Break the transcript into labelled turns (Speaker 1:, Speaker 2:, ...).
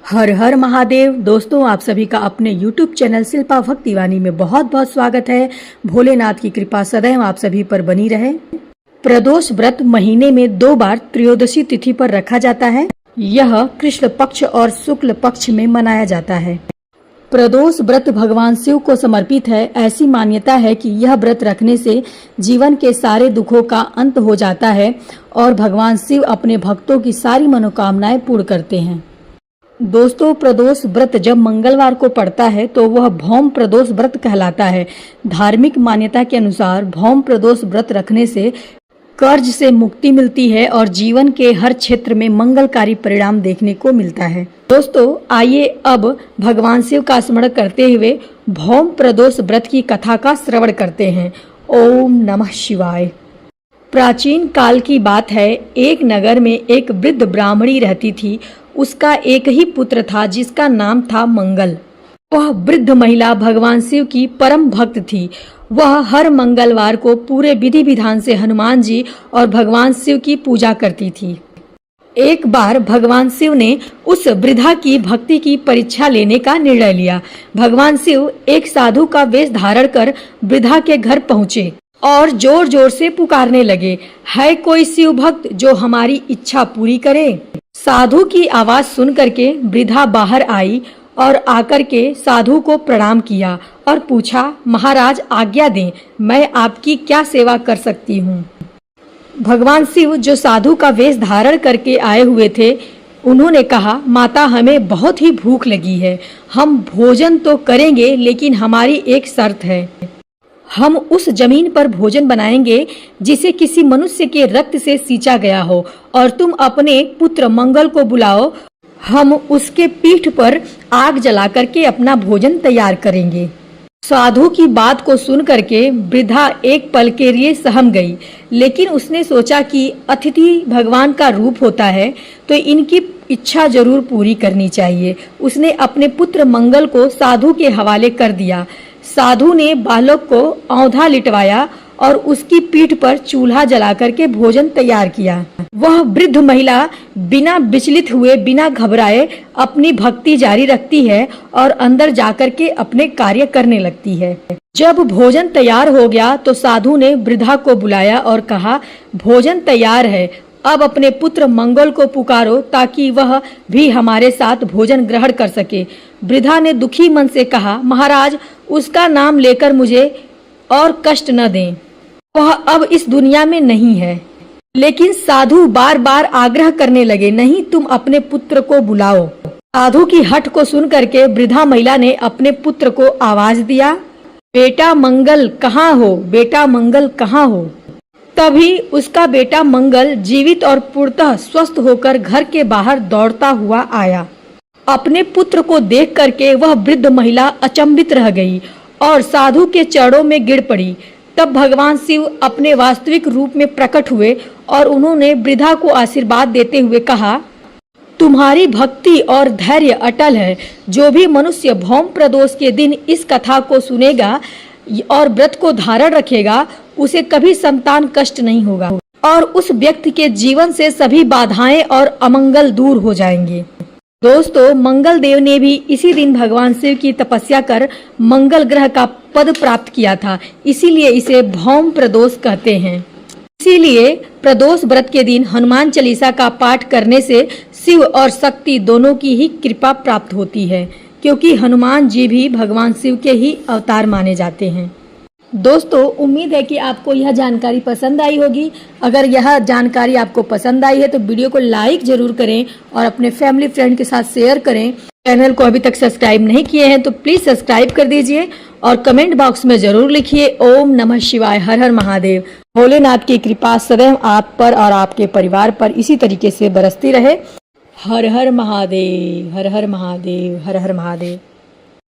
Speaker 1: हर हर महादेव। दोस्तों, आप सभी का अपने YouTube चैनल शिल्पा भक्तिवाणी में बहुत बहुत स्वागत है। भोलेनाथ की कृपा सदैव आप सभी पर बनी रहे। प्रदोष व्रत महीने में 2 बार त्रयोदशी तिथि पर रखा जाता है। यह कृष्ण पक्ष और शुक्ल पक्ष में मनाया जाता है। प्रदोष व्रत भगवान शिव को समर्पित है। ऐसी मान्यता है कि यह व्रत रखने से जीवन के सारे दुखों का अंत हो जाता है और भगवान शिव अपने भक्तों की सारी मनोकामनाएं पूर्ण करते हैं। दोस्तों, प्रदोष व्रत जब मंगलवार को पड़ता है तो वह भौम प्रदोष व्रत कहलाता है। धार्मिक मान्यता के अनुसार भौम प्रदोष व्रत रखने से कर्ज से मुक्ति मिलती है और जीवन के हर क्षेत्र में मंगलकारी परिणाम देखने को मिलता है। दोस्तों, आइए अब भगवान शिव का स्मरण करते हुए भौम प्रदोष व्रत की कथा का श्रवण करते हैं। ओम नमः शिवाय। प्राचीन काल की बात है। एक नगर में एक वृद्ध ब्राह्मणी रहती थी। उसका एक ही पुत्र था जिसका नाम था मंगल। वह वृद्ध महिला भगवान शिव की परम भक्त थी। वह हर मंगलवार को पूरे विधि विधान से हनुमान जी और भगवान शिव की पूजा करती थी। एक बार भगवान शिव ने उस वृद्धा की भक्ति की परीक्षा लेने का निर्णय लिया। भगवान शिव एक साधु का वेश धारण कर वृद्धा के घर पहुँचे और जोर जोर से पुकारने लगे, है कोई शिव भक्त जो हमारी इच्छा पूरी करे। साधु की आवाज सुन करके वृद्धा बाहर आई और आकर के साधु को प्रणाम किया और पूछा, महाराज आज्ञा दें, मैं आपकी क्या सेवा कर सकती हूँ। भगवान शिव जो साधु का वेश धारण करके आए हुए थे, उन्होंने कहा, माता हमें बहुत ही भूख लगी है। हम भोजन तो करेंगे लेकिन हमारी एक शर्त है। हम उस जमीन पर भोजन बनाएंगे जिसे किसी मनुष्य के रक्त से सींचा गया हो और तुम अपने पुत्र मंगल को बुलाओ। हम उसके पीठ पर आग जला करके अपना भोजन तैयार करेंगे। साधु की बात को सुन करके वृद्धा एक पल के लिए सहम गई, लेकिन उसने सोचा कि अतिथि भगवान का रूप होता है तो इनकी इच्छा जरूर पूरी करनी चाहिए। उसने अपने पुत्र मंगल को साधु के हवाले कर दिया। साधु ने बालक को औंधा लिटवाया और उसकी पीठ पर चूल्हा जला करके भोजन तैयार किया। वह वृद्ध महिला बिना विचलित हुए, बिना घबराए अपनी भक्ति जारी रखती है और अंदर जाकर के अपने कार्य करने लगती है। जब भोजन तैयार हो गया तो साधु ने वृद्धा को बुलाया और कहा, भोजन तैयार है, अब अपने पुत्र मंगल को पुकारो ताकि वह भी हमारे साथ भोजन ग्रहण कर सके। वृद्धा ने दुखी मन से कहा, महाराज उसका नाम लेकर मुझे और कष्ट न दें, वह अब इस दुनिया में नहीं है। लेकिन साधु बार बार आग्रह करने लगे, नहीं तुम अपने पुत्र को बुलाओ। साधु की हठ को सुन करके वृद्धा महिला ने अपने पुत्र को आवाज दिया, बेटा मंगल कहाँ हो, बेटा मंगल कहाँ हो। तभी उसका बेटा मंगल जीवित और पूर्णतः स्वस्थ होकर घर के बाहर दौड़ता हुआ आया। अपने पुत्र को देख करके वह वृद्ध महिला अचंभित रह गई और साधु के चरणों में गिर पड़ी। तब भगवान शिव अपने वास्तविक रूप में प्रकट हुए और उन्होंने वृद्धा को आशीर्वाद देते हुए कहा, तुम्हारी भक्ति और धैर्य अटल है। जो भी मनुष्य भौम प्रदोष के दिन इस कथा को सुनेगा और व्रत को धारण रखेगा, उसे कभी संतान कष्ट नहीं होगा और उस व्यक्ति के जीवन से सभी बाधाएं और अमंगल दूर हो जाएंगे। दोस्तों, मंगल देव ने भी इसी दिन भगवान शिव की तपस्या कर मंगल ग्रह का पद प्राप्त किया था, इसीलिए इसे भौम प्रदोष कहते हैं। इसीलिए प्रदोष व्रत के दिन हनुमान चालीसा का पाठ करने से शिव और शक्ति दोनों की ही कृपा प्राप्त होती है, क्योंकि हनुमान जी भी भगवान शिव के ही अवतार माने जाते हैं। दोस्तों, उम्मीद है कि आपको यह जानकारी पसंद आई होगी। अगर यह जानकारी आपको पसंद आई है तो वीडियो को लाइक जरूर करें और अपने फैमिली फ्रेंड के साथ शेयर करें। चैनल को अभी तक सब्सक्राइब नहीं किए हैं तो प्लीज सब्सक्राइब कर दीजिए और कमेंट बॉक्स में जरूर लिखिए, ओम नमः शिवाय, हर हर महादेव। भोलेनाथ की कृपा सदैव आप पर और आपके परिवार पर इसी तरीके से बरसती रहे। हर हर महादेव, हर हर महादेव, हर हर महादेव।